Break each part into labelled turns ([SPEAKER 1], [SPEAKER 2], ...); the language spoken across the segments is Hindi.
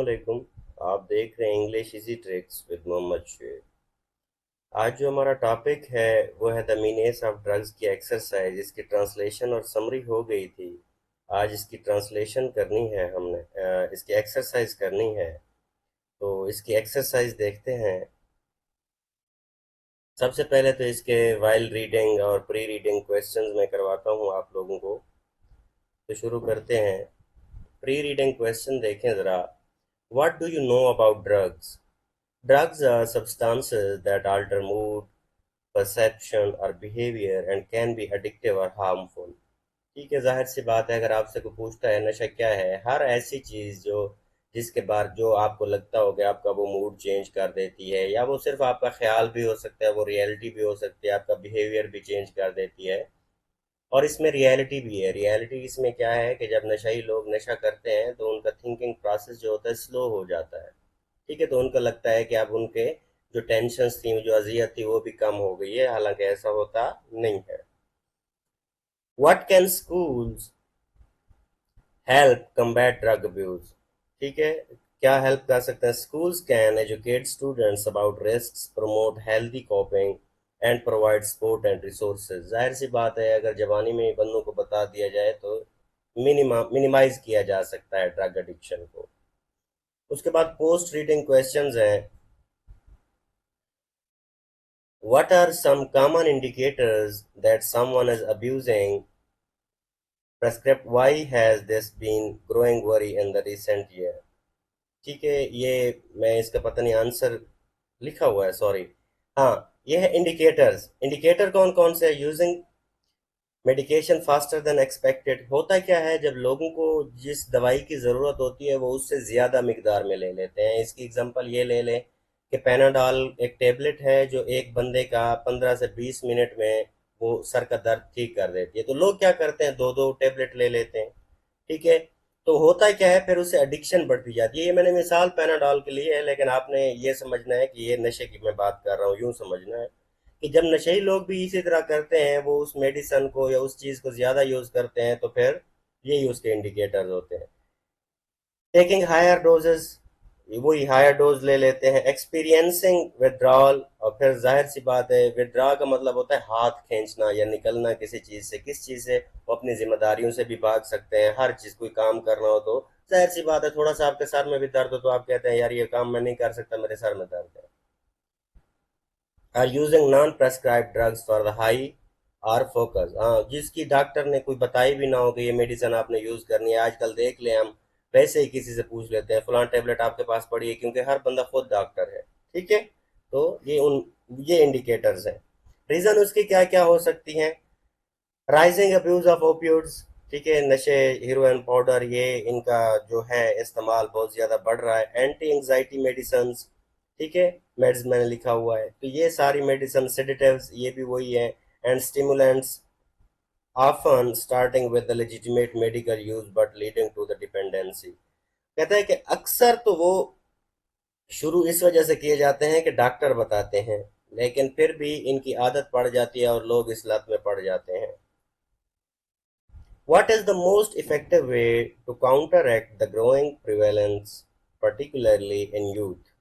[SPEAKER 1] अस्सलामुअलैकुम। आप देख रहे हैं English easy tricks with Mohammad Shaikh. आज जो हमारा टॉपिक है वो है द मीनिंग्स ऑफ ड्रग्स की एक्सरसाइज। इसकी ट्रांसलेशन और समरी हो गई थी। आज इसकी ट्रांसलेशन करनी है हमने, इसकी एक्सरसाइज करनी है। तो इसकी एक्सरसाइज देखते हैं। सबसे पहले तो इसके वाइल रीडिंग और प्री रीडिंग क्वेश्चंस मैं करवाता हूँ आप लोगों को। तो शुरू करते हैं। प्री रीडिंग क्वेश्चन देखें ज़रा। What do you know about drugs? Drugs are substances that alter mood, perception or behavior and can be addictive or harmful। ठीक है, जाहिर सी बात है, अगर आपसे कोई पूछता है नशा क्या है, हर ऐसी चीज़ जो जिसके बाद जो आपको लगता हो कि आपका वो मूड चेंज कर देती है, या वो सिर्फ आपका ख्याल भी हो सकता है, वो रियलिटी भी हो सकती है, आपका बिहेवियर भी चेंज कर देती है। और इसमें रियलिटी भी है। रियलिटी इसमें क्या है कि जब नशाई लोग नशा करते हैं तो उनका थिंकिंग प्रोसेस जो होता है स्लो हो जाता है। ठीक है, तो उनको लगता है कि अब उनके जो टेंशन्स थी, जो अजियत थी, वो भी कम हो गई है, हालांकि ऐसा होता नहीं है। What can schools help combat drug abuse? ठीक है, क्या हेल्प कर सकते हैं? Schools can educate students about risks, promote healthy कॉपिंग and provide support and resources. जाहिर सी बात है, अगर जवानी में ही बंदों को बता दिया जाए तो मिनिमाइज किया जा सकता है ड्रग एडिक्शन को। उसके बाद पोस्ट रीडिंग क्वेश्चंस हैं। What are some common indicators that someone is abusing prescript? Why has this been growing worry in the recent year? ठीक है, ये मैं इसका पता नहीं आंसर लिखा हुआ है, सॉरी। हाँ, ये है इंडिकेटर्स। इंडिकेटर कौन कौन से? Using medication faster than expected. होता क्या है, जब लोगों को जिस दवाई की ज़रूरत होती है वो उससे ज़्यादा मिकदार में ले लेते हैं। इसकी एग्जांपल ये ले लें कि पैनाडॉल एक टेबलेट है जो एक बंदे का 15 से 20 मिनट में वो सर का दर्द ठीक कर देती है। तो लोग क्या करते हैं, दो दो टेबलेट ले लेते हैं। ठीक है, तो होता क्या है, फिर उससे एडिक्शन बढ़ती जाती है। ये मैंने मिसाल पैनाडॉल के लिए है, लेकिन आपने ये समझना है कि ये नशे की मैं बात कर रहा हूँ, यूँ समझना है कि जब नशेई लोग भी इसी तरह करते हैं, वो उस मेडिसन को या उस चीज़ को ज़्यादा यूज़ करते हैं, तो फिर यही उसके इंडिकेटर्स होते हैं। टेकिंग हायर डोजेस, वही हायर डोज ले लेते हैं। एक्सपीरियंसिंग विड्रॉल, और फिर जाहिर सी बात है, विड्रॉ का मतलब होता है हाथ खींचना या निकलना किसी चीज़ से। किस चीज़ से? वो अपनी जिम्मेदारियों से भी भाग सकते हैं। हर चीज़, कोई काम करना हो तो जाहिर सी बात है, थोड़ा सा आपके सर में भी दर्द हो तो आप कहते हैं यार ये काम मैं नहीं कर सकता, मेरे सर में दर्द है। Are using non prescribe drugs for the high or focus. हाँ, जिसकी डॉक्टर ने कोई बताई भी ना हो कि ये मेडिसिन आपने यूज करनी है। आजकल देख ले, हम वैसे ही किसी से पूछ लेते हैं फलां टेबलेट आपके पास पड़ी है, क्योंकि हर बंदा खुद डॉक्टर है। ठीक है, तो ये इंडिकेटर्स हैं। रीजन उसकी क्या क्या हो सकती हैं? Rising abuse of opioids. ठीक है, नशे, हीरोइन पाउडर, ये इनका जो है इस्तेमाल बहुत ज़्यादा बढ़ रहा है। एंटी एंग्जाइटी मेडिसिन, ठीक है, मेड्स मैंने लिखा हुआ है, तो ये सारी मेडिसिन, सेडेटिव्स, ये भी वही है। And stimulants often starting with the legitimate medical use but leading to the dependency. कहता है कि अक्सर तो वो शुरू इस वजह से किए जाते हैं कि डॉक्टर बताते हैं, लेकिन फिर भी इनकी आदत पड़ जाती है और लोग इस लत में पड़ जाते हैं। What is the most effective way to counteract the growing prevalence, particularly in youth?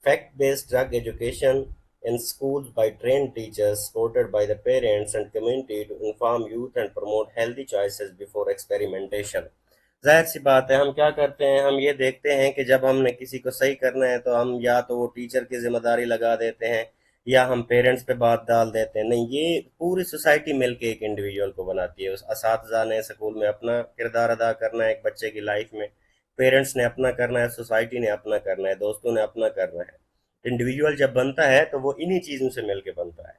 [SPEAKER 1] Fact-based drug education in schools by trained teachers, supported by the parents and community to inform youth and promote healthy choices before experimentation। जाहिर सी बात है, हम क्या करते हैं, हम ये देखते हैं कि जब हमने किसी को सही करना है तो हम या तो वो टीचर की जिम्मेदारी लगा देते हैं या हम पेरेंट्स पे बात डाल देते हैं। नहीं, ये पूरी सोसाइटी मिलके एक इंडिविजुअल को बनाती है। उस असातिज़ा ने स्कूल में अपना किरदार अदा करना है एक बच्चे की लाइफ में, पेरेंट्स ने अपना करना है, सोसाइटी ने अपना करना है, दोस्तों ने अपना करना है। इंडिविजुअल जब बनता है तो वो इन्हीं चीज़ों से मिलके बनता है।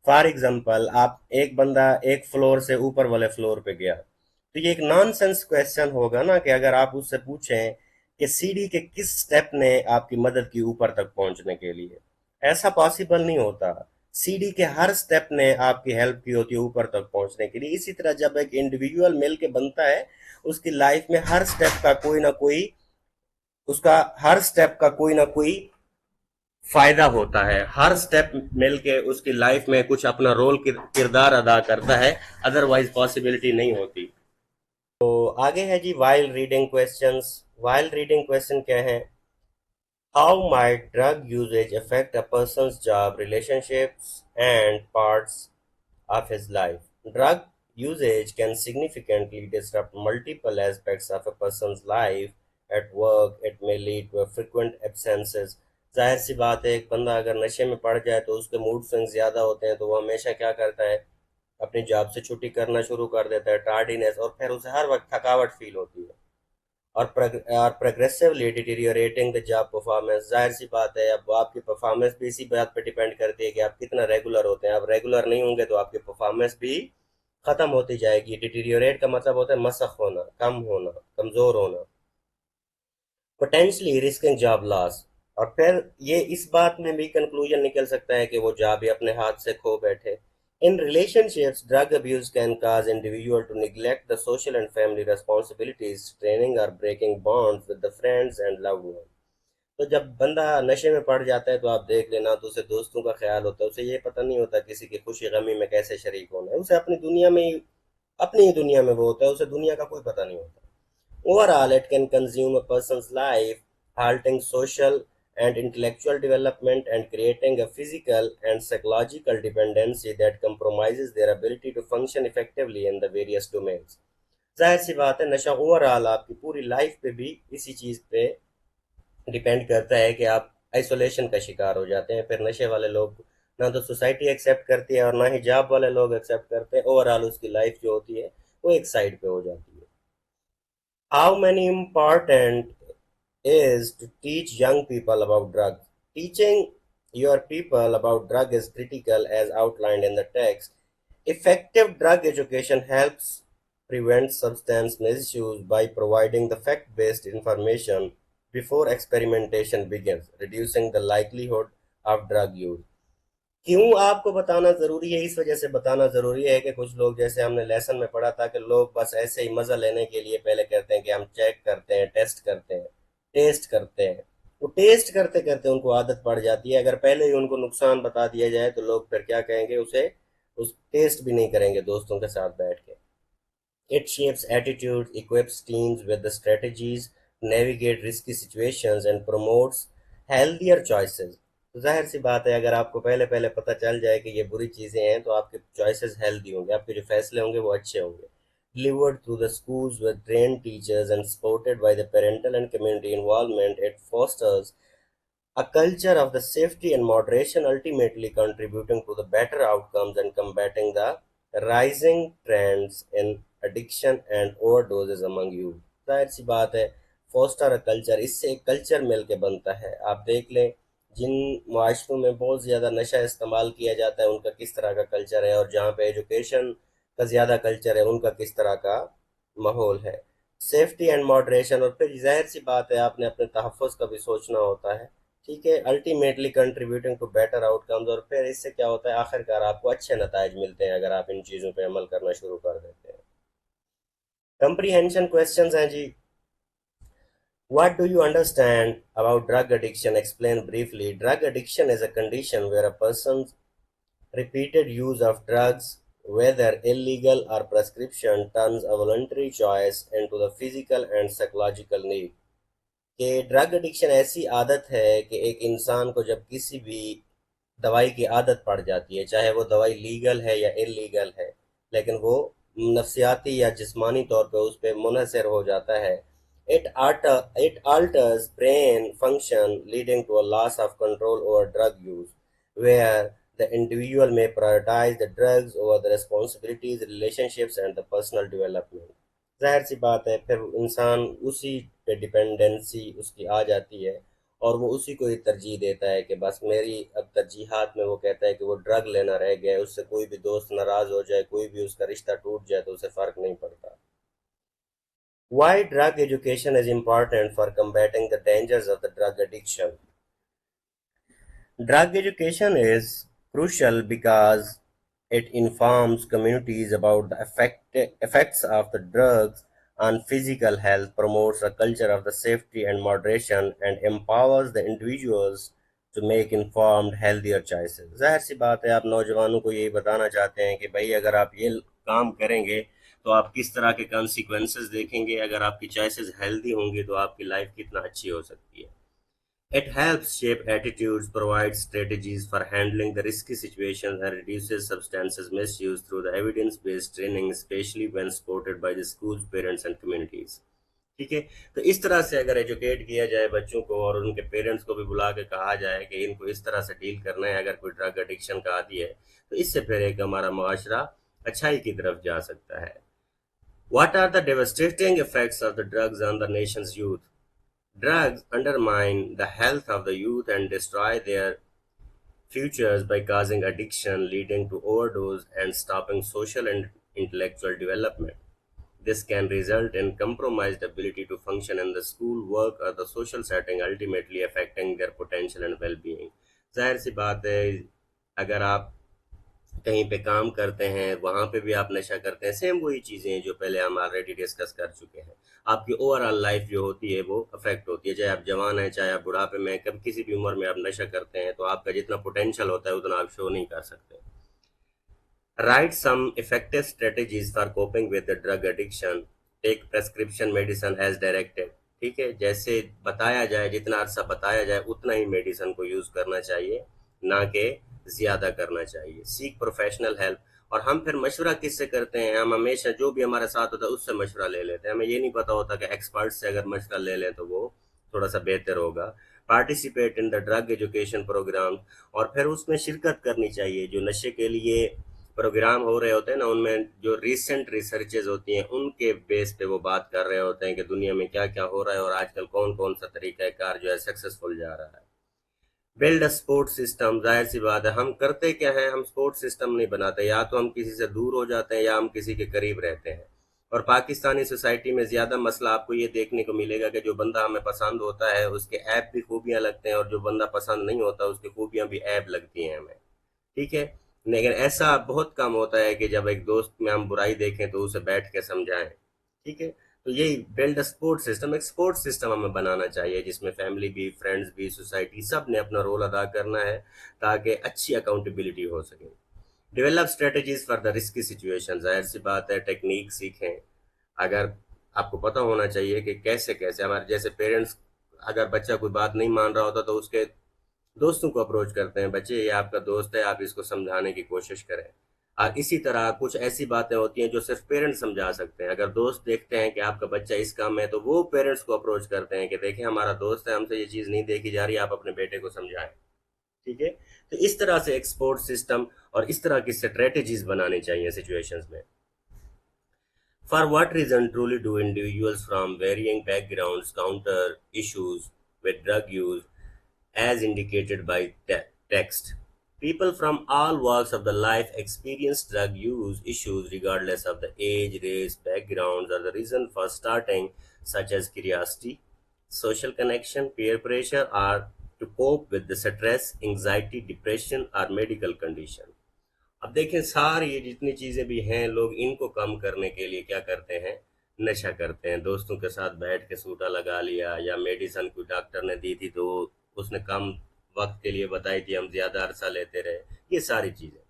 [SPEAKER 1] फॉर एग्जाम्पल, आप एक बंदा एक फ्लोर से ऊपर वाले फ्लोर पे गया, तो ये एक नॉनसेंस क्वेश्चन होगा ना कि अगर आप उससे पूछें कि सीढ़ी के किस स्टेप ने आपकी मदद की ऊपर तक पहुंचने के लिए, ऐसा पॉसिबल नहीं होता। सीढ़ी के हर स्टेप ने आपकी हेल्प की होती है ऊपर तक पहुंचने के लिए। इसी तरह जब एक इंडिविजुअल मिल के बनता है, उसकी लाइफ में हर स्टेप का कोई ना कोई, उसका हर स्टेप का कोई ना कोई फायदा होता है। हर स्टेप मिलके उसकी लाइफ में कुछ अपना रोल किरदार अदा करता है, अदरवाइज पॉसिबिलिटी नहीं होती। तो आगे है जी while reading questions. While reading question क्या है? How might drug usage affect a person's job, relationships, and parts of his life? Drug usage can significantly disrupt multiple aspects of a person's life. At work, it may lead to a frequent absences. जाहिर सी बात है, एक बंदा अगर नशे में पड़ जाए तो उसके मूड स्विंग्स ज़्यादा होते हैं, तो वो हमेशा क्या करता है, अपनी जॉब से छुट्टी करना शुरू कर देता है, टार्डीनेस, और फिर उसे हर वक्त थकावट फील होती है, और progressively deteriorating the job performance. जाहिर सी बात है, अब आपकी परफॉर्मेंस भी इसी बात पे डिपेंड करती है कि आप कितना रेगुलर होते हैं। आप रेगुलर नहीं होंगे तो आपकी परफॉर्मेंस भी खत्म होती जाएगी। डिटीरियोरेट का मतलब होता है मसख होना, कम होना, कमजोर होना, पोटेंशली रिस्किंग जॉब लॉस। और फिर ये इस बात में भी कंक्लूजन निकल सकता है कि वो जॉब भी अपने हाथ से खो बैठे। In relationships, drug abuse can cause individual to neglect the social and family responsibilities, straining or breaking bonds with the friends and loved ones। तो जब बंदा नशे में पड़ जाता है तो आप देख लेना, तो उसे दोस्तों का ख्याल होता है, उसे ये पता नहीं होता किसी की खुशी गमी में कैसे शरीक होना है। उसे अपनी दुनिया में ही, अपनी ही दुनिया में वो होता है, उसे दुनिया का कोई पता नहीं होता। Overall, it can consume a person's life, halting social and intellectual development and creating a physical and psychological dependency that compromises their ability to function effectively in the various domains। जाहिर सी बात है, नशा ओवरऑल आपकी पूरी लाइफ पे भी इसी चीज़ पे डिपेंड करता है कि आप आइसोलेशन का शिकार हो जाते हैं। फिर नशे वाले लोग ना तो सोसाइटी एक्सेप्ट करती है और ना ही जॉब वाले लोग एक्सेप्ट करते हैं। ओवरऑल उसकी लाइफ जो होती है वो एक साइड पे हो जाती है। How many important is to teach young people about drugs? Teaching your people about drug is critical as outlined in the text. Effective drug education helps prevent substance misuse by providing the fact-based information before experimentation begins, reducing the likelihood of drug use। क्यों आपको बताना जरूरी है? इस वजह से बताना जरूरी है कि कुछ लोग, जैसे हमने लेसन में पढ़ा था, कि लोग बस ऐसे ही मजा लेने के लिए पहले कहते हैं कि हम चेक करते हैं, टेस्ट करते हैं, टेस्ट करते हैं। वो टेस्ट करते करते उनको आदत पड़ जाती है। अगर पहले ही उनको नुकसान बता दिया जाए तो लोग फिर क्या कहेंगे, उसे उस टेस्ट भी नहीं करेंगे दोस्तों के साथ बैठ के। It shapes attitudes, equips teams with the strategies to navigate risky situations and promotes healthier choices। तो जाहिर सी बात है, अगर आपको पहले पहले पता चल जाए कि ये बुरी चीज़ें हैं तो आपके चॉइसेस हेल्दी होंगे, आपके जो फैसले होंगे वो अच्छे होंगे। Delivered through the schools with trained teachers and supported by the parental and community involvement, it fosters a culture of the safety and moderation, ultimately contributing to the better outcomes and combating the rising trends in addiction and overdoses among youth। जाहिर सी बात है, फोस्टर अ कल्चर, इससे एक कल्चर मिल के बनता है। आप देख लें, जिन माशरों में बहुत ज़्यादा नशा इस्तेमाल किया जाता है उनका किस तरह का कल्चर है, और जहाँ पे एजुकेशन का ज़्यादा कल्चर है उनका किस तरह का माहौल है। सेफ्टी एंड मॉडरेशन, और फिर जाहिर सी बात है आपने अपने तहफ़्फ़ुज़ का भी सोचना होता है। ठीक है, ultimately contributing to better outcomes, और फिर इससे क्या होता है, आखिरकार आपको अच्छे नताइज मिलते हैं अगर आप इन चीज़ों पे अमल करना शुरू कर देते हैं। कंप्रीहेंशन क्वेश्चंस हैं जी। What do you understand about drug addiction? Explain briefly। Drug addiction is a condition where a person's repeated use of drugs, whether illegal or prescription, turns a voluntary choice into the physical and psychological need। कि ड्रग एडिक्शन ऐसी आदत है कि एक इंसान को जब किसी भी दवाई की आदत पड़ जाती है, चाहे वो दवाई लीगल है या इलीगल है, लेकिन वो नफ्सियाती या जिस्मानी तौर पे उस पर मुनहसर हो जाता है। It alters brain function leading to a loss of control over drug use, where the individual may prioritize the drugs over the responsibilities, relationships and the personal development। जाहिर सी बात है, फिर इंसान उसी पे डिपेंडेंसी उसकी आ जाती है और वो उसी को ही तरजीह देता है कि बस मेरी अब तरजीहात में वो कहता है कि वो ड्रग लेना रह गया है। उससे कोई भी दोस्त नाराज हो जाए, कोई भी उसका रिश्ता टूट जाए तो उसे फर्क नहीं पड़ता। Why drug education is important for combating the dangers of the drug addiction? Drug education is crucial because it informs communities about the effects of the drugs on physical health, promotes a culture of the safety and moderation, and empowers the individuals to make informed, healthier choices। जाहिर सी बात है, आप नौजवानों को यही बताना चाहते हैं कि भाई अगर आप ये काम करेंगे तो आप किस तरह के कॉन्सिक्वेंसेस देखेंगे, अगर आपकी चॉइसेस हेल्दी होंगी तो आपकी लाइफ कितना अच्छी हो सकती है। It helps shape attitudes, provides strategies for handling the risky situations, and reduces substances misuse through the evidence-based training, especially when supported by the schools, parents, and communities. ठीक है। तो इस तरह से अगर एजुकेट किया जाए बच्चों को और उनके पेरेंट्स को भी बुला के कहा जाए कि इनको इस तरह से डील करना है अगर कोई ड्रग एडिक्शन का आदी है, तो इससे फिर एक हमारा मुआशरा अच्छाई की तरफ जा सकता है। What are the devastating effects of the drugs on the nation's youth? Drugs undermine the health of the youth and destroy their futures by causing addiction, leading to overdose, and stopping social and intellectual development. This can result in compromised ability to function in the school, work, or the social setting, ultimately affecting their potential and well-being. जाहिर सी बात है, अगर आप कहीं पे काम करते हैं वहां पे भी आप नशा करते हैं, सेम वही चीजें हैं जो पहले हम ऑलरेडी डिस्कस कर चुके हैं। आपकी ओवरऑल लाइफ जो होती है वो अफेक्ट होती है, चाहे आप जवान हैं चाहे आप बुढ़ापे में, कभी किसी भी उम्र में आप नशा करते हैं तो आपका जितना पोटेंशियल होता है उतना आप शो नहीं कर सकते। Write some effective strategies for coping with the drug addiction. Take prescription medicine as directed. ठीक है, जैसे बताया जाए, जितना अरसा बताया जाए उतना ही मेडिसिन को यूज करना चाहिए, ना कि ज्यादा करना चाहिए। सीख प्रोफेशनल हेल्प। और हम फिर मशवरा किससे करते हैं? हम हमेशा जो भी हमारे साथ होता है उससे मशवरा ले लेते हैं। हमें ये नहीं पता होता कि एक्सपर्ट से अगर मशवरा ले लें तो वो थोड़ा सा बेहतर होगा। Participate in the drug education programme. और फिर उसमें शिरकत करनी चाहिए। जो नशे के लिए प्रोग्राम हो रहे होते हैं ना, उनमें जो रिसेंट रिसर्चेज होती हैं उनके बेस पे वो बात कर रहे होते हैं कि दुनिया में क्या क्या हो रहा है और आजकल कौन कौन सा तरीका कार जो है सक्सेसफुल जा रहा है। Build a sport system. जाहिर सी बात है, हम करते क्या है, हम स्पोर्ट सिस्टम नहीं बनाते। या तो हम किसी से दूर हो जाते हैं या हम किसी के करीब रहते हैं। और पाकिस्तानी सोसाइटी में ज्यादा मसला आपको ये देखने को मिलेगा कि जो बंदा हमें पसंद होता है उसके ऐप भी खूबियां लगते हैं और जो बंदा पसंद नहीं होता उसकी खूबियां भी ऐप लगती हैं हमें। ठीक है। लेकिन ऐसा बहुत कम होता है कि जब एक दोस्त में हम बुराई देखें तो उसे बैठ के समझाएं। ठीक है। तो यही बिल्ड स्पोर्ट सिस्टम, एक स्पोर्ट सिस्टम हमें बनाना चाहिए जिसमें फैमिली भी, फ्रेंड्स भी, सोसाइटी, सब ने अपना रोल अदा करना है ताकि अच्छी अकाउंटेबिलिटी हो सके। Develop strategies for the risky situation. जाहिर सी बात है, टेक्निक सीखें। अगर आपको पता होना चाहिए कि कैसे कैसे हमारे जैसे पेरेंट्स, अगर बच्चा कोई बात नहीं मान रहा होता तो उसके दोस्तों को अप्रोच करते हैं, बच्चे ये आपका दोस्त है, आप इसको समझाने की कोशिश करें। और इसी तरह कुछ ऐसी बातें होती हैं जो सिर्फ पेरेंट्स समझा सकते हैं। अगर दोस्त देखते हैं कि आपका बच्चा इस काम में है तो वो पेरेंट्स को अप्रोच करते हैं कि देखें हमारा दोस्त है, हमसे ये चीज़ नहीं देखी जा रही, आप अपने बेटे को समझाएं। ठीक है। तो इस तरह से एक सपोर्ट सिस्टम और इस तरह की स्ट्रेटेजीज बनानी चाहिए सिचुएशंस में। For what reason truly do individuals from varying backgrounds counter issues with drug use as indicated by text? People from all walks of the life experience drug use issues regardless of the age, race, backgrounds, or the reason for starting, such as curiosity, social connection, peer pressure, or to cope with the stress, anxiety, depression, or medical condition. अब देखें सारी ये जितनी चीजें भी हैं, लोग इनको कम करने के लिए क्या करते हैं? नशा करते हैं। दोस्तों के साथ बैठ के सूटा लगा लिया, या मेडिसिन कोई डॉक्टर ने दी थी तो उसने कम वक्त के लिए बताई थी, हम ज्यादा अरसा लेते रहे। ये सारी चीजें।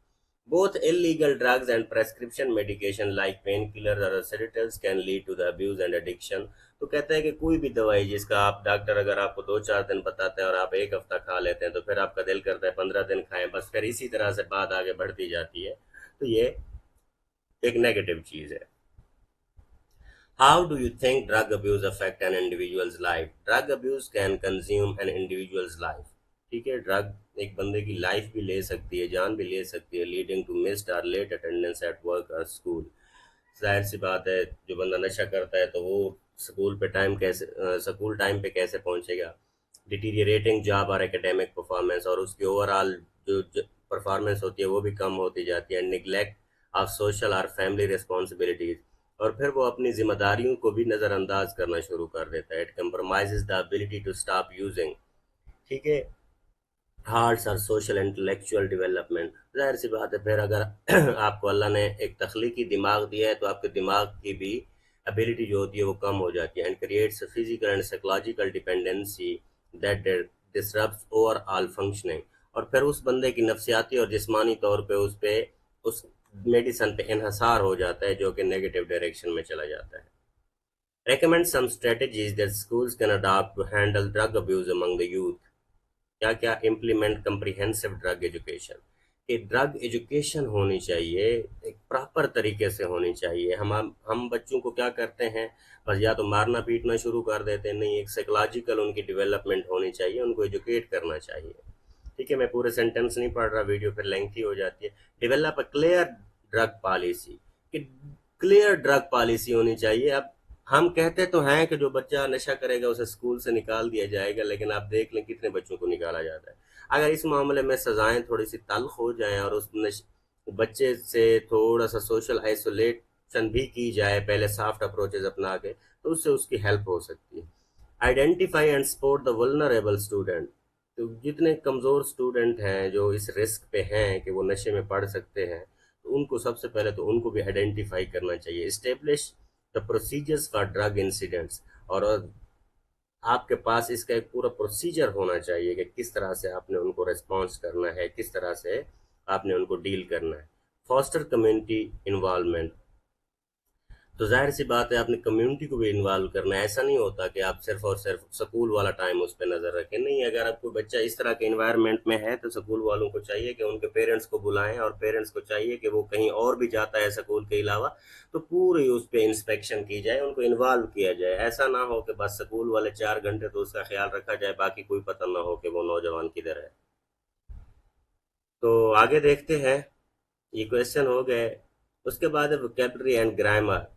[SPEAKER 1] Both illegal drugs and prescription medication like painkillers or sedatives can lead to the abuse and addiction. तो कहते हैं कि कोई भी दवाई जिसका आप डॉक्टर अगर आपको 2-4 दिन बताते हैं और आप एक हफ्ता खा लेते हैं तो फिर आपका दिल करता है 15 दिन खाएं, बस फिर इसी तरह से बात आगे बढ़ती जाती है। तो ये एक नेगेटिव चीज है। How do you think drug abuse affect an individual's life? Drug abuse can consume an individual's life. ठीक है, ड्रग एक बंदे की लाइफ भी ले सकती है, जान भी ले सकती है, लीडिंग टू मिस्ड और लेट अटेंडेंस एट वर्क और स्कूल। जाहिर सी बात है, जो बंदा नशा करता है तो वो स्कूल टाइम पे कैसे पहुंचेगा? डिटीरियरेटिंग जॉब और एकेडमिक परफॉर्मेंस, और उसकी ओवरऑल जो परफॉर्मेंस होती है वो भी कम होती जाती है। निगलेक्ट ऑफ सोशल और फैमिली रिस्पॉन्सिबिलिटीज, और फिर वो अपनी जिम्मेदारियों को भी नज़रअंदाज करना शुरू कर देता है। It compromises the ability to stop using. ठीक है। आर्ट्स और सोशल इंटेलेक्चुअल डेवलपमेंट। जाहिर सी बात है, फिर अगर आपको अल्लाह ने एक तख्लीकी दिमाग दिया है तो आपके दिमाग की भी एबिलिटी जो होती है वो कम हो जाती है। And creates physical and psychological dependency that disrupts overall functioning. और फिर उस बंदे की नफसियाती और जिस्मानी तौर पे उस मेडिसन पे इन्हसार हो जाता है जो कि नेगेटिव डायरेक्शन में चला जाता है। Recommend some strategies that schools can adopt to handle drug abuse among the youth. क्या क्या इम्प्लीमेंट कम्प्रिहेंसिव ड्रग एजुकेशन, कि ड्रग एजुकेशन होनी चाहिए, एक प्रॉपर तरीके से होनी चाहिए। हम बच्चों को क्या करते हैं, बस या तो मारना पीटना शुरू कर देते हैं, नहीं, एक साइकोलॉजिकल उनकी डेवलपमेंट होनी चाहिए, उनको एजुकेट करना चाहिए। ठीक है, मैं पूरे सेंटेंस नहीं पढ़ रहा, वीडियो फिर लेंथी हो जाती है। Develop a clear drug policy, कि क्लियर ड्रग पॉलिसी होनी चाहिए। अब हम कहते तो हैं कि जो बच्चा नशा करेगा उसे स्कूल से निकाल दिया जाएगा, लेकिन आप देख लें कितने बच्चों को निकाला जाता है। अगर इस मामले में सजाएं थोड़ी सी तल्ख हो जाएं और बच्चे से थोड़ा सा सोशल आइसोलेशन भी की जाए, पहले सॉफ्ट अप्रोचेज अपना के, तो उससे उसकी हेल्प हो सकती है। Identify and support the vulnerable student, तो जितने कमज़ोर स्टूडेंट हैं जो इस रिस्क पे हैं कि वो नशे में पड़ सकते हैं, तो उनको सबसे पहले तो उनको भी आइडेंटिफाई करना चाहिए। Establish the procedures for drug incidents, और आपके पास इसका एक पूरा प्रोसीजर होना चाहिए कि किस तरह से आपने उनको रिस्पॉन्स करना है, किस तरह से आपने उनको डील करना है। फॉस्टर कम्युनिटी इन्वॉल्वमेंट, तो जाहिर सी बात है आपने कम्युनिटी को भी इन्वॉल्व करना है। ऐसा नहीं होता कि आप सिर्फ और सिर्फ स्कूल वाला टाइम उस पर नजर रखें, नहीं, अगर आप कोई बच्चा इस तरह के इन्वायरमेंट में है तो स्कूल वालों को चाहिए कि उनके पेरेंट्स को बुलाएं, और पेरेंट्स को चाहिए कि वो कहीं और भी जाता है स्कूल के अलावा, तो पूरी उस पर इंस्पेक्शन की जाए, उनको इन्वॉल्व किया जाए। ऐसा ना हो कि बस स्कूल वाले 4 घंटे तो उसका ख्याल रखा जाए, बाकी कोई पता ना हो कि वो नौजवान किधर है। तो आगे देखते हैं, ये क्वेश्चन हो गए। उसके बाद है वोकेबलरी एंड ग्रामर।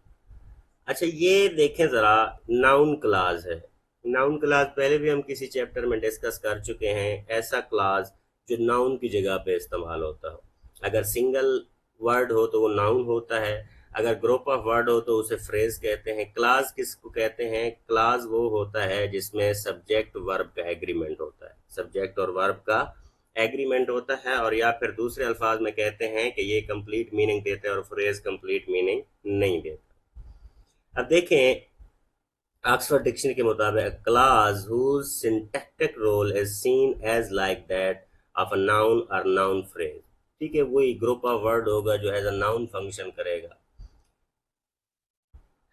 [SPEAKER 1] अच्छा, ये देखें जरा, नाउन क्लास है। नाउन क्लास पहले भी हम किसी चैप्टर में डिस्कस कर चुके हैं। ऐसा क्लास जो नाउन की जगह पे इस्तेमाल होता हो। अगर सिंगल वर्ड हो तो वो नाउन होता है, अगर ग्रुप ऑफ वर्ड हो तो उसे फ्रेज कहते हैं। क्लास किसको कहते हैं? क्लास वो होता है जिसमें सब्जेक्ट वर्ब का एग्रीमेंट होता है, सब्जेक्ट और वर्ब का एग्रीमेंट होता है, और या फिर दूसरे अल्फाज में कहते हैं कि ये कंप्लीट मीनिंग देते हैं और फ्रेज कंप्लीट मीनिंग नहीं देता। अब देखें, ऑक्सफोर्ड डिक्शनरी के मुताबिक class whose syntactic role is seen as like that of a noun or noun phrase, ठीक है, वही ग्रुप ऑफ वर्ड होगा जो एज अ नाउन फंक्शन करेगा।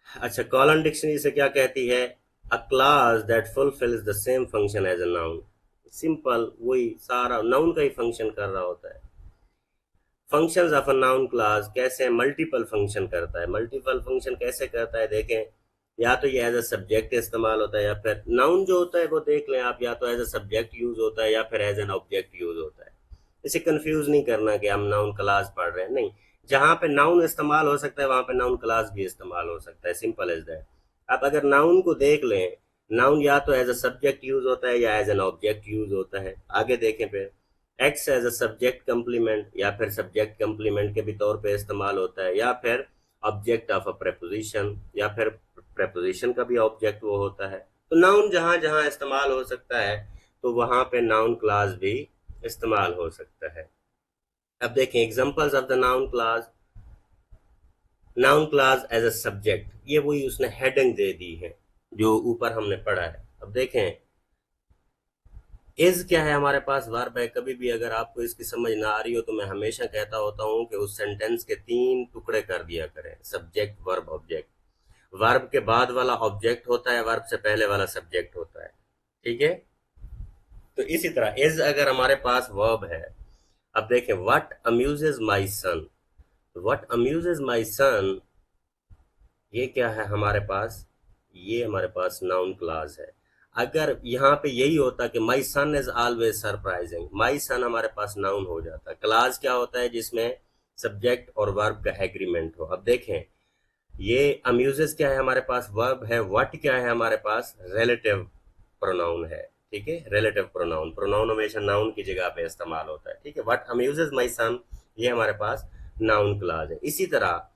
[SPEAKER 1] अच्छा, कॉलन डिक्शनरी से क्या कहती है? A class that fulfils the same function as a noun. Simple, वही सारा नाउन का ही फंक्शन कर रहा होता है। Functions of a noun class कैसे? मल्टीपल फंक्शन करता है। मल्टीपल फंक्शन कैसे करता है? देखें, या तो ये एज अ सब्जेक्ट इस्तेमाल होता है, या फिर नाउन जो होता है वो देख लें आप, या तो एज अ सब्जेक्ट यूज होता है या फिर एज एन ऑब्जेक्ट यूज होता है। इसे कंफ्यूज नहीं करना कि हम नाउन क्लास पढ़ रहे हैं, नहीं, जहां पे नाउन इस्तेमाल हो सकता है वहां पे नाउन क्लास भी इस्तेमाल हो सकता है, सिंपल एज दैट। आप अगर नाउन को देख लें, नाउन या तो एज अ सब्जेक्ट यूज होता है या एज एन ऑब्जेक्ट यूज होता है। आगे देखें फिर, X as a subject complement, या फिर सब्जेक्ट कम्प्लीमेंट के भी तौर पे इस्तेमाल होता है, या फिर ऑब्जेक्ट ऑफ अ प्रेपोजिशन, या फिर प्रेपोजिशन का भी ऑब्जेक्ट वो होता है। तो नाउन जहां जहां इस्तेमाल हो सकता है तो वहां पे नाउन क्लास भी इस्तेमाल हो सकता है। अब देखें examples of the noun class. Noun class as a subject, ये वही उसने हेडिंग दे दी है जो ऊपर हमने पढ़ा है। अब देखें, इज क्या है? हमारे पास वर्ब है। कभी भी अगर आपको इसकी समझ ना आ रही हो तो मैं हमेशा कहता होता हूँ कि उस सेंटेंस के 3 टुकड़े कर दिया करें, सब्जेक्ट वर्ब ऑब्जेक्ट। वर्ब के बाद वाला ऑब्जेक्ट होता है, वर्ब से पहले वाला सब्जेक्ट होता है, ठीक है। तो इसी तरह इज अगर हमारे पास वर्ब है। अब देखें, व्हाट अम्यूजेज माई सन, व्हाट अम्यूजेज माई सन, ये क्या है हमारे पास? ये हमारे पास नाउन क्लास है। अगर यहाँ पे यही होता कि माई सन इज ऑलवेज सरप्राइजिंग, माई सन हमारे पास नाउन हो जाता। क्लास क्या होता है? जिसमें सब्जेक्ट और वर्ब का एग्रीमेंट हो। अब देखें, ये अम्यूजेस क्या है? हमारे पास वर्ब है। व्हाट क्या है? हमारे पास रिलेटिव प्रोनाउन है, ठीक है। रिलेटिव प्रोनाउन, प्रोनाउन हमेशा नाउन की जगह पे इस्तेमाल होता है, ठीक है। व्हाट अम्यूजेस माई सन, ये हमारे पास नाउन क्लास है। इसी तरह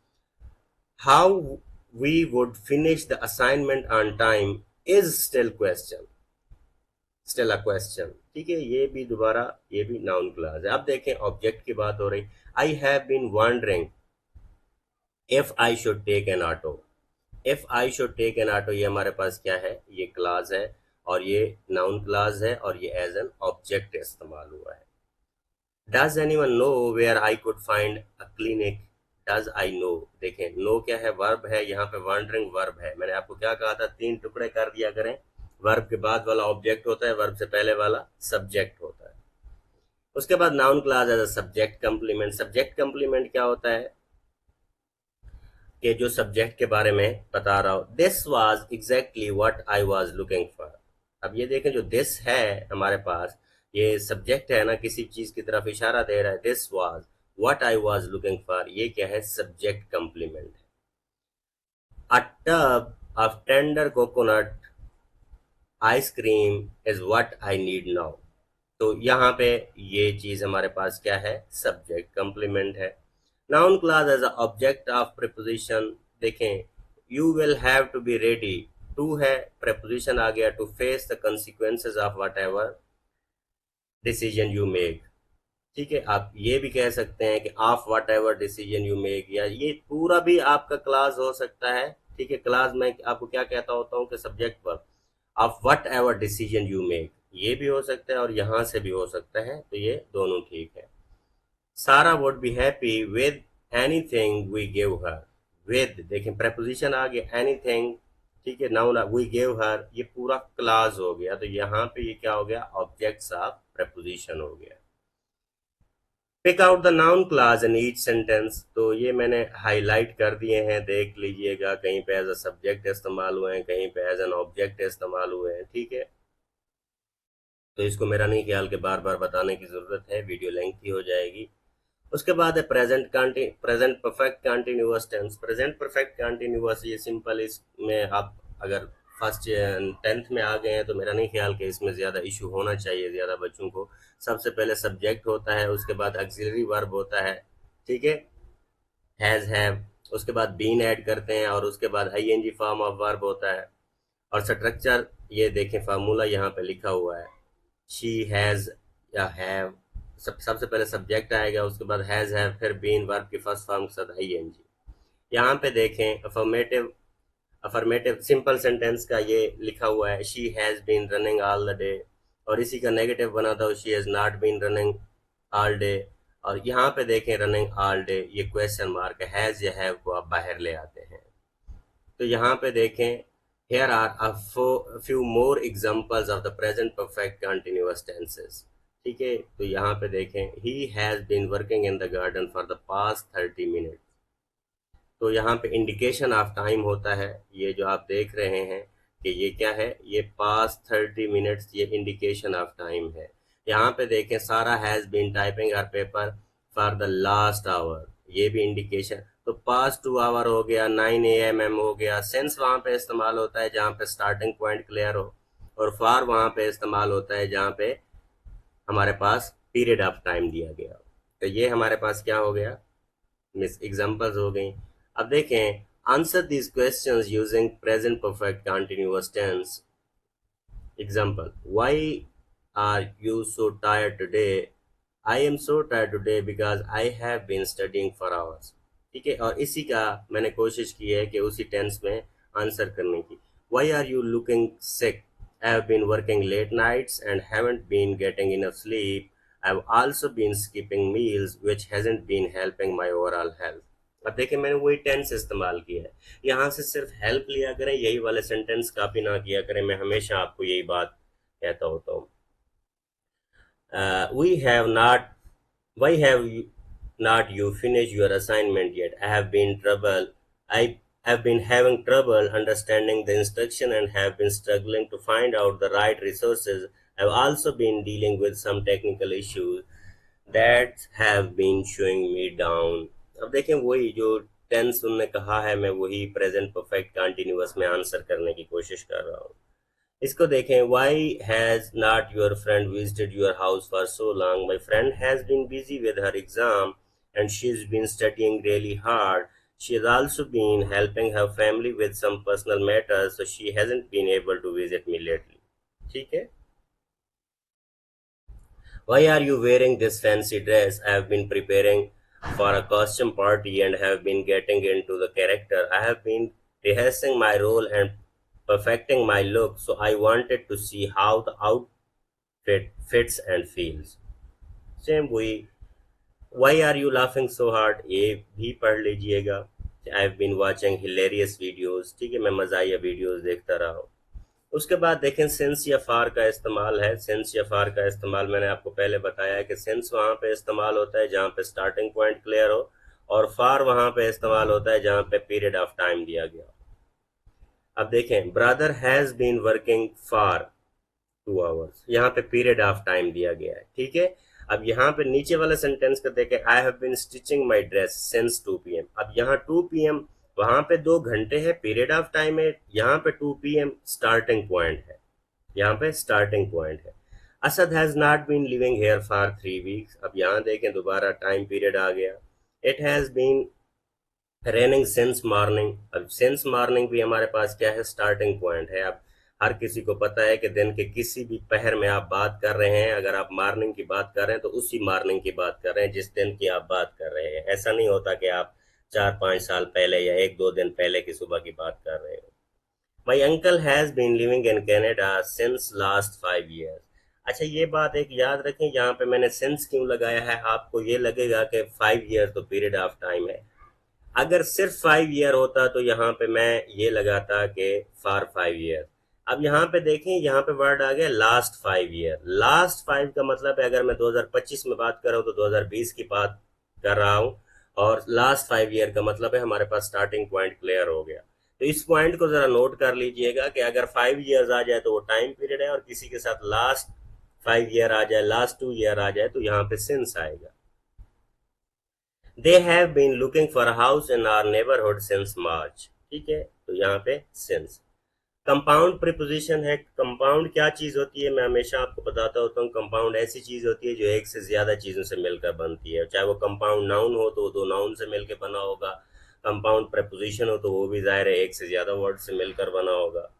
[SPEAKER 1] how we would finish the assignment on time is still question, still a question, ठीक है। ये भी दोबारा, ये भी नाउन क्लास है। अब देखें, ऑब्जेक्ट की बात हो रही। I have been wondering if I should take an auto, if I should take an auto, ये हमारे पास क्या है? ये क्लास है, और ये नाउन क्लास है, और ये एज एन ऑब्जेक्ट इस्तेमाल हुआ है। Does anyone know where I could find a clinic, does I know, देखें नो क्या है? वर्ब है, यहाँ पे वॉन्डरिंग वर्ब है। मैंने आपको क्या कहा था? 3 टुकड़े कर दिया करें वर्ब के बाद वाला ऑब्जेक्ट होता है, वर्ब से पहले वाला सब्जेक्ट होता है। उसके बाद noun class as a subject complement. Subject complement क्या होता है कि जो सब्जेक्ट के बारे में बता रहा हूं, this was exactly what I was looking for. अब ये देखें, जो दिस है हमारे पास, ये सब्जेक्ट है ना, किसी चीज की तरफ इशारा दे रहा है। This was what I was looking for, ये क्या है, सब्जेक्ट कंप्लीमेंट है। A tub of tender coconut ice cream is what I need now. तो यहाँ पे ये चीज हमारे पास क्या है, सब्जेक्ट कंप्लीमेंट है। Noun class as a object of preposition. देखें, you will have to be ready, to है, प्रीपोजिशन आ गया, to face the consequences of whatever decision you make. ठीक है, आप ये भी कह सकते हैं कि of whatever decision you make, या ये पूरा भी आपका क्लास हो सकता है। ठीक है, क्लास में आपको क्या कहता होता हूँ कि सब्जेक्ट पर of whatever decision you make, ये भी हो सकता है और यहां से भी हो सकता है, तो ये दोनों ठीक है। Sarah would be happy with anything we give her. With, देखें preposition आ गया, एनीथिंग, ठीक है, नाउन वी गिव हर, ये पूरा क्लास हो गया, तो यहाँ पे ये क्या हो गया, ऑब्जेक्ट्स ऑफ preposition हो गया। Pick out the noun class in each sentence, तो ये मैंने हाईलाइट कर दिए हैं, देख लीजिएगा, कहीं पे एज अ सब्जेक्ट इस्तेमाल हुए हैं, कहीं पे एज एन ऑब्जेक्ट इस्तेमाल हुए हैं। ठीक है, तो इसको मेरा नहीं ख्याल कि बार बार बताने की जरूरत है, वीडियो लेंथी हो जाएगी। उसके बाद है present perfect continuous tense. Present perfect continuous, ये सिंपल, इसमें आप अगर फर्स्ट 10th में आ गए हैं तो मेरा नहीं ख्याल कि इसमें ज़्यादा इशू होना चाहिए ज़्यादा बच्चों को। सबसे पहले सब्जेक्ट होता है, उसके बाद ऑक्सिलरी वर्ब होता है, ठीक है, हैज़ हैव, उसके बाद बीन ऐड करते हैं और उसके बाद आईएनजी फॉर्म ऑफ वर्ब होता है। और स्ट्रक्चर ये देखें, फार्मूला यहाँ पे लिखा हुआ है, शी हैज़ या हैव, सबसे पहले सब्जेक्ट आएगा, उसके बाद हैज हैव, फिर बीन वर्ब की फर्स्ट फॉर्म के साथ आईएनजी। यहाँ पे देखें, अफर्मेटिव, अफर्मेटिव सिंपल सेंटेंस का ये लिखा हुआ है, she has been running all the day, और इसी का नेगेटिव बना था, she has not been running all day. और यहाँ पे देखें रनिंग ऑल डे, ये क्वेश्चन मार्क है, हैज या हैव को आप बाहर ले आते हैं। तो यहाँ पे देखें, here are a few more examples of the present perfect continuous tenses। ठीक है, तो यहाँ पे देखें, he has been working in the garden for the past 30 minutes। तो यहाँ पे इंडिकेशन ऑफ टाइम होता है, ये जो आप देख रहे हैं कि ये क्या है, ये पास्ट 30 मिनट्स, ये इंडिकेशन ऑफ टाइम है। यहाँ पे देखें, Sarah has been typing her paper for the last hour, ये भी इंडिकेशन। तो पास्ट 2 आवर हो गया, 9 AM हो गया। सेंस वहां पे इस्तेमाल होता है जहाँ पे स्टार्टिंग पॉइंट क्लियर हो, और फॉर वहां पे इस्तेमाल होता है जहाँ पे हमारे पास पीरियड ऑफ टाइम दिया गया। तो ये हमारे पास क्या हो गया, मिस एग्जांपल्स हो गई। अब देखें, answer these questions using present perfect continuous tense. Example, why are you so tired today, I am so tired today because I have been studying for hours. ठीक है, और इसी का मैंने कोशिश की है कि उसी टेंस में आंसर करने की। Why are you looking sick, I have been working late nights and haven't been getting enough sleep, I have also been skipping meals which hasn't been helping my overall health. अब देखिए, मैंने वही टेंस इस्तेमाल किया है, यहाँ से सिर्फ हेल्प लिया करें, यही वाले सेंटेंस कॉपी ना किया करें, मैं हमेशा आपको यही बात कहता होता हूँ। We have not, why have you not you finished your assignment yet? I have been trouble. I have been having trouble understanding the instruction and have been struggling to find out the right resources. I've also been dealing with some technical issues that have been showing me down. अब देखें, वही जो टेंस उनने कहा है, मैं वही प्रेजेंट परफेक्ट कंटिन्यूअस में आंसर करने की कोशिश कर रहा हूँ। इसको देखें, why has not your friend visited your house for so long? My friend has been busy with her exam and she's been studying really hard. She has also been helping her family with some personal matters, so she hasn't been able to visit me lately. ठीक है, why are you wearing this fancy dress? I have been preparing for a costume party and have been getting into the character. I have been rehearsing my role and perfecting my look, so I wanted to see how the outfit fits and feels. Same way, why are you laughing so hard? ये भी पढ़ लीजिएगा। I have been watching hilarious videos। ठीक है, मैं मज़ाहिया वीडियोस देखता रहा हूँ। उसके बाद देखें सिंस या फार का इस्तेमाल है। सिंस या फार का इस्तेमाल मैंने आपको पहले बताया है कि सिंस वहां पे इस्तेमाल होता है जहां पे स्टार्टिंग पॉइंट क्लियर हो, और फार वहां पे इस्तेमाल होता है जहां पे पीरियड ऑफ टाइम दिया गया। अब देखें brother has been working for 2 hours, यहाँ पे पीरियड ऑफ टाइम दिया गया है, ठीक है। अब यहाँ पे नीचे वाले सेंटेंस को देखें, I have been stitching my dress since 2 PM। अब यहाँ 2 PM, वहां पे 2 घंटे है, पीरियड ऑफ टाइम है। यहाँ पे 2 PM स्टार्टिंग पॉइंट है, यहाँ पे स्टार्टिंग पॉइंट है। Asad has not been living here for 3 weeks. अब यहाँ देखें दोबारा टाइम पीरियड आ गया। It has been raining since morning. अब सिंस मॉर्निंग भी हमारे पास क्या है, स्टार्टिंग पॉइंट है। अब हर किसी को पता है कि दिन के किसी भी पहर में आप बात कर रहे हैं, अगर आप मॉर्निंग की बात कर रहे हैं तो उसी मॉर्निंग की बात कर रहे हैं जिस दिन की आप बात कर रहे हैं। ऐसा नहीं होता कि आप 4-5 साल पहले या 1-2 दिन पहले की सुबह की बात कर रहे हो। My uncle has been living in Canada since last 5 years। अच्छा ये बात एक याद रखें, यहाँ पे मैंने सिंस क्यों लगाया है, आपको ये लगेगा कि 5 years तो पीरियड ऑफ टाइम है। अगर सिर्फ 5 year होता तो यहाँ पे मैं ये लगाता कि फॉर 5 years। अब यहाँ पे देखें, यहाँ पे वर्ड आ गया लास्ट 5 year। लास्ट 5 का मतलब है, अगर मैं 2025 में बात कर रहा हूँ तो 2020 की बात कर रहा हूँ, और लास्ट 5 year का मतलब है हमारे पास स्टार्टिंग पॉइंट क्लियर हो गया। तो इस पॉइंट को जरा नोट कर लीजिएगा कि अगर 5 years आ जाए तो वो टाइम पीरियड है, और किसी के साथ लास्ट 5 year आ जाए, लास्ट 2 year आ जाए, तो यहाँ पे सिंस आएगा। They have been looking for house in our neighbourhood since March, ठीक है, तो यहाँ पे सिंस। कंपाउंड प्रीपोजिशन है। कंपाउंड क्या चीज होती है, मैं हमेशा आपको बताता होता हूँ, कंपाउंड ऐसी चीज होती है जो एक से ज्यादा चीजों से मिलकर बनती है। चाहे वो कंपाउंड नाउन हो तो वो 2 नाउन से मिलकर बना होगा, कंपाउंड प्रीपोजिशन हो तो वो भी जाहिर है एक से ज्यादा वर्ड से मिलकर बना होगा।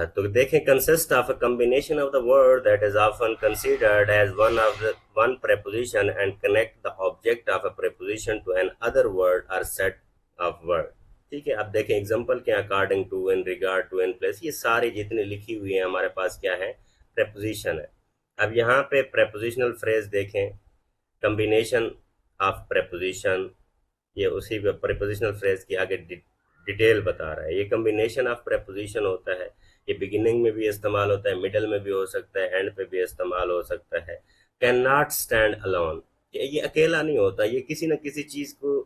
[SPEAKER 1] तो देखें, consist of a combination of the word that is often considered as one preposition and connect the object of a preposition to another word और सेट ऑफ वर्ड, ठीक है। अब देखें एग्जांपल क्या, according to, in regard to, in place, ये सारी जितनी लिखी हुई है हमारे पास क्या है, preposition है। अब यहाँ पे prepositional फ्रेज देखें, कॉम्बिनेशन ऑफ preposition, ये उसी प्रेपोजिशनल फ्रेज की आगे डिटेल बता रहा है। ये कॉम्बिनेशन ऑफ प्रेपोजिशन होता है, ये बिगिनिंग में भी इस्तेमाल होता है, मिडल में भी हो सकता है, एंड पे भी इस्तेमाल हो सकता है। कैन नॉट स्टैंड अलोन, ये अकेला नहीं होता, ये किसी न किसी चीज को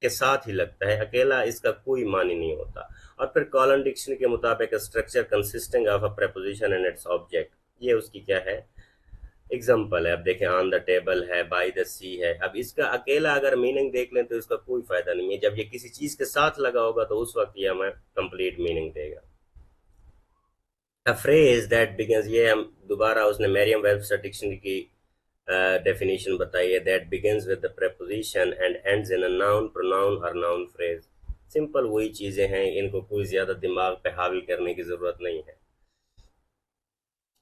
[SPEAKER 1] के साथ ही लगता है, अकेला इसका कोई मानी नहीं होता। और फिर कॉलन डिक्शनरी के मुताबिक structure consisting of a preposition and its object, ये उसकी क्या है, एग्जाम्पल है। अब देखें, ऑन द टेबल है, बाय द सी है। अब इसका अकेला अगर मीनिंग देख लें तो इसका कोई फायदा नहीं है, जब ये किसी चीज के साथ लगा होगा तो उस वक्त ये हमें कंप्लीट मीनिंग देगा। अ फ्रेज दैट बिगिंस, ये हम दोबारा उसने मेरियम वेबस्टर डिक्शनरी की डेफिनेशन बताई है, that begins with the preposition and ends in a noun, pronoun और नाउन फ्रेज। सिंपल वही चीजें हैं, इनको कोई ज्यादा दिमाग पे हावी करने की जरूरत नहीं है।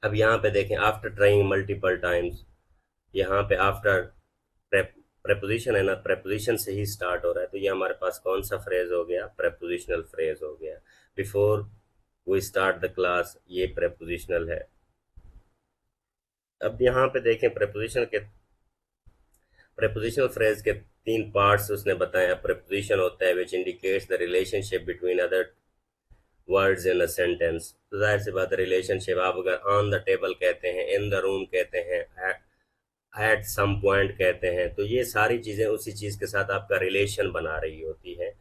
[SPEAKER 1] अब यहाँ पे देखें, आफ्टर ट्राइंग मल्टीपल टाइम्स, यहाँ पे आफ्टर प्रेपोजिशन है ना, प्रेपोजिशन से ही स्टार्ट हो रहा है, तो ये हमारे पास कौन सा फ्रेज हो गया, प्रेपोजिशनल फ्रेज हो गया। Before we start the class, ये प्रेपोजिशनल है। अब यहाँ पे देखें, प्रेपोजिशनल फ्रेज के 3 पार्ट्स उसने बताया। प्रेपोजिशन होता है which indicates the relationship between other words in a sentence, तो जाहिर सी बात है रिलेशनशिप, आप अगर ऑन द टेबल कहते हैं, इन द रूम कहते हैं, एट सम पॉइंट कहते हैं, तो ये सारी चीजें उसी चीज के साथ आपका रिलेशन बना रही होती है।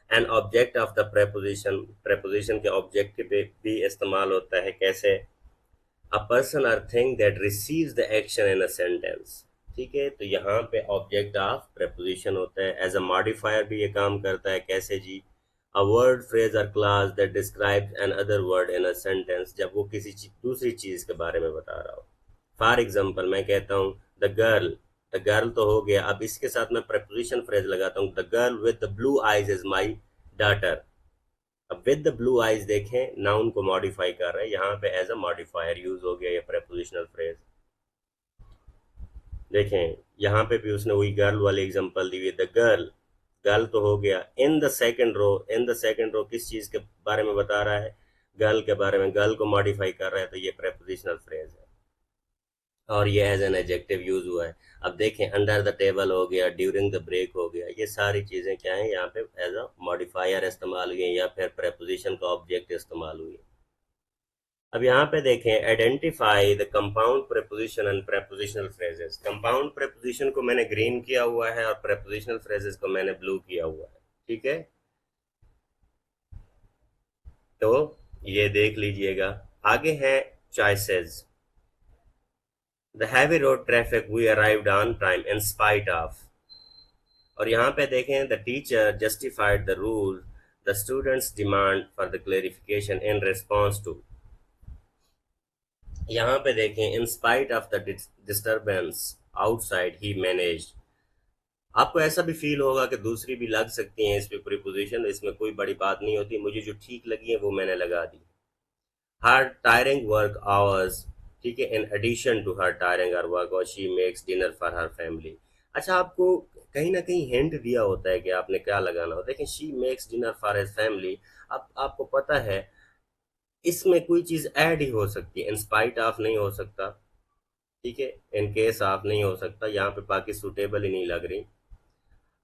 [SPEAKER 1] And object of the preposition, preposition के ऑब्जेक्ट पे भी इस्तेमाल होता है, कैसे, अ पर्सन और thing that receives the action in a sentence, ठीक है। तो यहाँ पे ऑब्जेक्ट ऑफ प्रेपोजिशन होता है। एज अ मॉडिफायर भी ये काम करता है, कैसे जी, अ वर्ड, फ्रेज और class that describes another word in a sentence, जब वो किसी दूसरी चीज के बारे में बता रहा हो। फॉर एग्जाम्पल मैं कहता हूँ द गर्ल, द गर्ल तो हो गया, अब इसके साथ मैं प्रपोजिशन फ्रेज लगाता हूँ, the girl with the blue eyes is my daughter. अब विद द ब्लू आईज देखें, नाउन को मॉडिफाई कर रहा है, यहाँ पे एज अ मॉडिफायर यूज हो गया ये प्रपोजिशनल फ्रेज। देखें यहाँ पे भी उसने वही गर्ल वाली एग्जांपल दी हुई, द गर्ल, गर्ल तो हो गया। In the second row, in the second row किस चीज के बारे में बता रहा है, गर्ल के बारे में, गर्ल को मॉडिफाई कर रहा है, तो ये प्रपोजिशनल फ्रेज है, और ये एज एन एडजेक्टिव यूज हुआ है। अब देखें, अंडर द टेबल हो गया, ड्यूरिंग द ब्रेक हो गया, ये सारी चीजें क्या है, यहाँ पे एज अ मॉडिफायर इस्तेमाल हुई है, या फिर प्रेपोजिशन का ऑब्जेक्ट इस्तेमाल हुई है। अब यहाँ पे देखें, identify the compound preposition and prepositional phrases. Compound preposition को मैंने ग्रीन किया हुआ है और प्रेपोजिशनल फ्रेजेस को मैंने ब्लू किया हुआ है, ठीक है। तो ये देख लीजिएगा। आगे है choices. The heavy road traffic we arrived on time in spite of. और यहाँ पे देखें, the teacher justified the rule, the students demand for the clarification in response to. यहाँ पे देखें, in spite of the disturbance outside he managed. आपको ऐसा भी फील होगा कि दूसरी भी लग सकती हैं इस पे प्रीपोजिशन, इसमें कोई बड़ी बात नहीं होती, मुझे जो ठीक लगी है वो मैंने लगा दी। हर टायरिंग वर्क आवर्स, ठीक है, in addition to her tiring her work और she makes dinner for her family. अच्छा, आपको कहीं ना कहीं हिंट दिया होता है कि आपने क्या लगाना होता है। देखें, she makes dinner for his family. अब आपको पता है इसमें कोई चीज ऐड ही हो सकती है, इन स्पाइट ऑफ नहीं हो सकता, ठीक है, इन केस ऑफ नहीं हो सकता, यहाँ पे बाकी सुटेबल ही नहीं लग रही।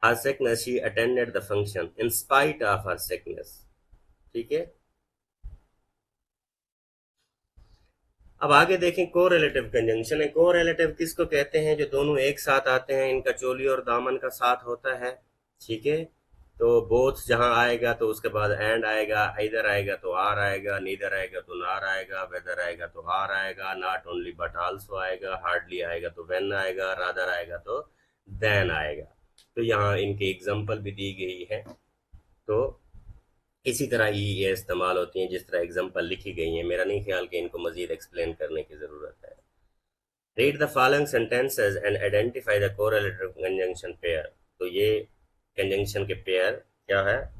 [SPEAKER 1] हर sickness she attended the function in spite of her sickness, ठीक है। अब आगे देखें, को रिलेटिव कंजंक्शन है। को रिलेटिव किसको कहते हैं? जो दोनों एक साथ आते हैं, इनका चोली और दामन का साथ होता है, ठीक है। तो बोथ जहां आएगा तो उसके बाद एंड आएगा, इधर आएगा तो आर आएगा, नीदर आएगा तो नार आएगा, वेदर आएगा तो आर आएगा, नॉट ओनली बट आल्सो आएगा, हार्डली आएगा तो वेन आएगा, रादर आएगा तो देन आएगा। तो यहाँ इनके एग्जाम्पल भी दी गई है। तो इसी तरह ही ये इस्तेमाल होती हैं जिस तरह एग्जाम्पल लिखी गई हैं। मेरा नहीं ख्याल कि इनको मजीद एक्सप्लेन करने की ज़रूरत है। Read the following sentences and identify the correlative conjunction pair. तो ये कंजंक्शन के पेयर क्या है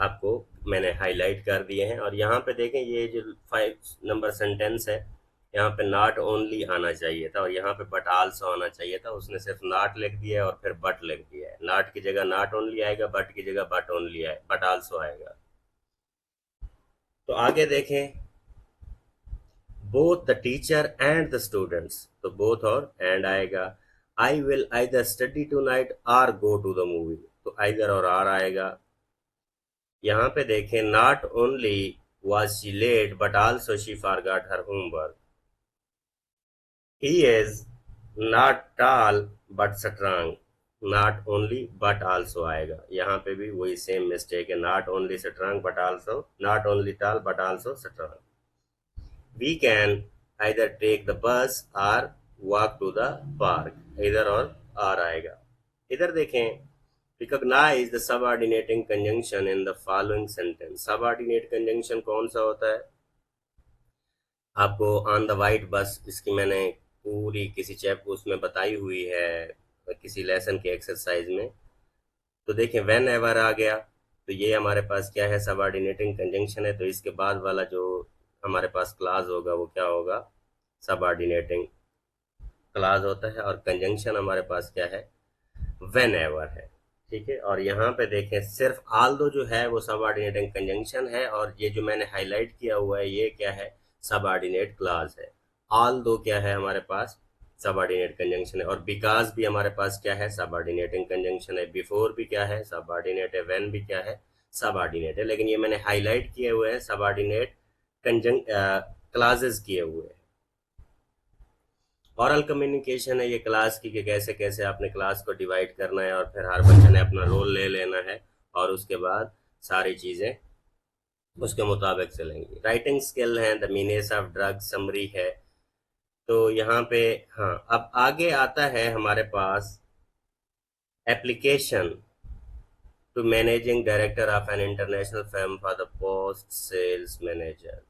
[SPEAKER 1] आपको मैंने हाईलाइट कर दिए हैं। और यहाँ पे देखें, ये जो 5 नंबर सेंटेंस है, यहाँ पे नॉट ओनली आना चाहिए था और यहाँ पे बट आल्सो आना चाहिए था। उसने सिर्फ नॉट लिख दिया है और फिर बट लिख दिया है। नॉट की जगह नॉट ओनली आएगा, बट की जगह बट ओनली आए, बट आल्सो आएगा। तो आगे देखें, both the teacher and the students, तो बोथ और एंड आएगा। I will either study tonight or go to the movie, तो आइदर और आर आएगा। यहाँ पे देखें, not only was she late but also she forgot her homework. He is not tall but strong, not only but also आएगा। यहाँ पे भी वही सेम मिस्टेक है, not only strong but also, not only tall but also strong। We can either take the bus or walk to the park, इधर और आर आएगा। इधर देखें, recognize the subordinating conjunction in the following sentence। subordinate conjunction कौन सा होता है? आपको ऑन द वाइट बस, इसकी मैंने पूरी किसी चैप उसमें बताई हुई है किसी लेसन के एक्सरसाइज में। तो देखें, वेन एवर आ गया तो ये हमारे पास क्या है? सबऑर्डिनेटिंग कंजंक्शन है। तो इसके बाद वाला जो हमारे पास क्लास होगा वो क्या होगा? सबऑर्डिनेटिंग क्लास होता है। और कंजंक्शन हमारे पास क्या है? वेन एवर है, ठीक है। और यहाँ पे देखें, सिर्फ आल दो जो है वो सबऑर्डिनेटिंग कंजंक्शन है और ये जो मैंने हाईलाइट किया हुआ है ये क्या है? सबऑर्डिनेट क्लास है। ऑल दो क्या है हमारे पास? सबऑर्डिनेट कंजंक्शन है। और बिकॉज भी हमारे पास क्या है? सबऑर्डिनेटिंग कंजंक्शन है। बिफोर भी क्या है? सबऑर्डिनेट है। व्हेन भी क्या है? सबऑर्डिनेट है। लेकिन ये मैंने हाईलाइट किए हुए हैं सबऑर्डिनेट कंजंक क्लासेस किए हुए हैं। ओरल कम्युनिकेशन है ये क्लास की, कि कैसे कैसे आपने क्लास को डिवाइड करना है और फिर हर बच्चे ने अपना रोल ले लेना है और उसके बाद सारी चीज़ें उसके मुताबिक चलेंगी। राइटिंग स्किल है, the menace of drug summary है। तो यहाँ पे हाँ, अब आगे आता है हमारे पास application to managing director of an international firm for the post sales manager.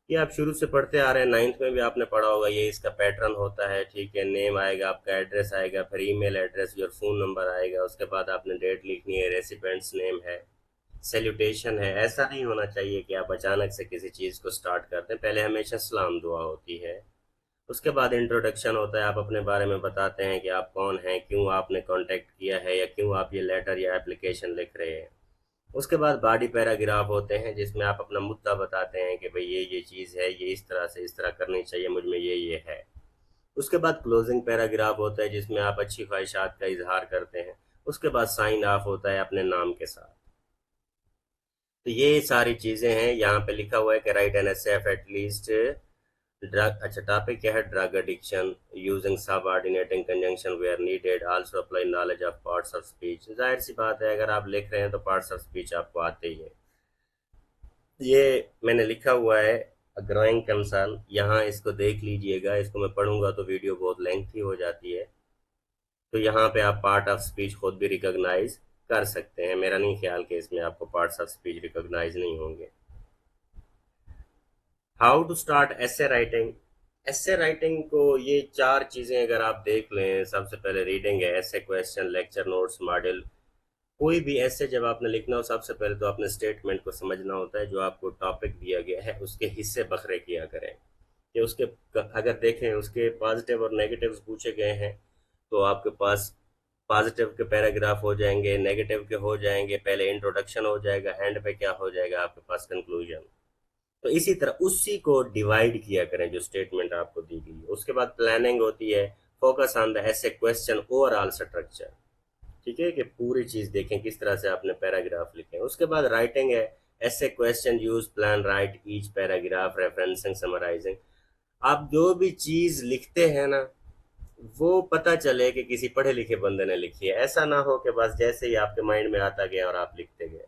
[SPEAKER 1] ये आप शुरू से पढ़ते आ रहे हैं, 9th में भी आपने पढ़ा होगा। ये इसका पैटर्न होता है, ठीक है। नेम आएगा, आपका एड्रेस आएगा, फिर ईमेल एड्रेस और फोन नंबर आएगा, उसके बाद आपने डेट लिखनी है, रेसिपेंट्स नेम है, सैल्यूटेशन है। ऐसा नहीं होना चाहिए कि आप अचानक से किसी चीज़ को स्टार्ट करते हैं। पहले हमेशा सलाम दुआ होती है, उसके बाद इंट्रोडक्शन होता है, आप अपने बारे में बताते हैं कि आप कौन हैं, क्यों आपने कांटेक्ट किया है या क्यों आप ये लेटर या एप्लीकेशन लिख रहे हैं। उसके बाद बॉडी पैराग्राफ होते हैं जिसमें आप अपना मुद्दा बताते हैं कि भाई ये चीज़ है, ये इस तरह से इस तरह करनी चाहिए, मुझ में ये है। उसके बाद क्लोजिंग पैराग्राफ होता है जिसमें आप अच्छी ख्वाहिशात का इजहार करते हैं। उसके बाद साइन ऑफ होता है अपने नाम के साथ। तो ये सारी चीजें हैं। यहाँ पे लिखा हुआ है कि write an essay at least drug, अच्छा टॉपिक क्या है, drug addiction using subordinating conjunction where needed, also apply knowledge of parts of speech. जाहिर सी बात है, अगर आप लिख रहे हैं तो पार्ट्स ऑफ स्पीच आपको आते ही है। ये मैंने लिखा हुआ है ग्रोइंग कंसर्न, यहाँ इसको देख लीजिएगा। इसको मैं पढ़ूंगा तो वीडियो बहुत लेंथी हो जाती है। तो यहाँ पे आप पार्ट ऑफ स्पीच खुद भी रिकॉग्नाइज कर सकते हैं। मेरा नहीं ख्याल कि इसमें आपको पार्ट्स ऑफ स्पीच रिकॉग्नाइज नहीं होंगे। How to start essay writing. Essay writing को ये चार चीजें अगर आप देख लें, सबसे पहले रीडिंग है, एसे क्वेश्चन, लेक्चर नोट्स, मॉडल। कोई भी ऐसे जब आपने लिखना हो, सबसे पहले तो आपने स्टेटमेंट को समझना होता है। जो आपको टॉपिक दिया गया है उसके हिस्से बखरे किया करें कि उसके, अगर देखें उसके पॉजिटिव और नेगेटिव्स पूछे गए हैं तो आपके पास पॉजिटिव के पैराग्राफ हो जाएंगे, नेगेटिव के हो जाएंगे, पहले इंट्रोडक्शन हो जाएगा, एंड पे क्या हो जाएगा आपके पास, कंक्लूजन। तो इसी तरह उसी को डिवाइड किया करें जो स्टेटमेंट आपको दी गई है। उसके बाद प्लानिंग होती है, फोकस ऑन द ऐसे क्वेश्चन ओवरऑल स्ट्रक्चर। ठीक है, कि पूरी चीज देखें किस तरह से आपने पैराग्राफ लिखे हैं। उसके बाद राइटिंग है, ऐसे question use plan write each paragraph referencing summarising. आप जो भी चीज लिखते हैं ना, वो पता चले कि किसी पढ़े लिखे बंदे ने लिखी है। ऐसा ना हो कि बस जैसे ही आपके माइंड में आता गया और आप लिखते गए।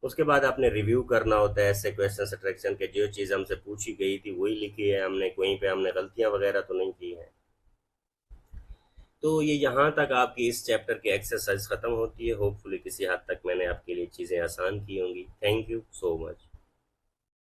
[SPEAKER 1] उसके बाद आपने रिव्यू करना होता है ऐसे क्वेश्चन सिलेक्शन के, जो चीज़ हमसे पूछी गई थी वही लिखी है हमने, कहीं पे हमने गलतियां वगैरह तो नहीं की हैं। तो ये यहाँ तक आपकी इस चैप्टर की एक्सरसाइज खत्म होती है। होपफुली किसी हद तक मैंने आपके लिए चीज़ें आसान की होंगी। Thank you so much.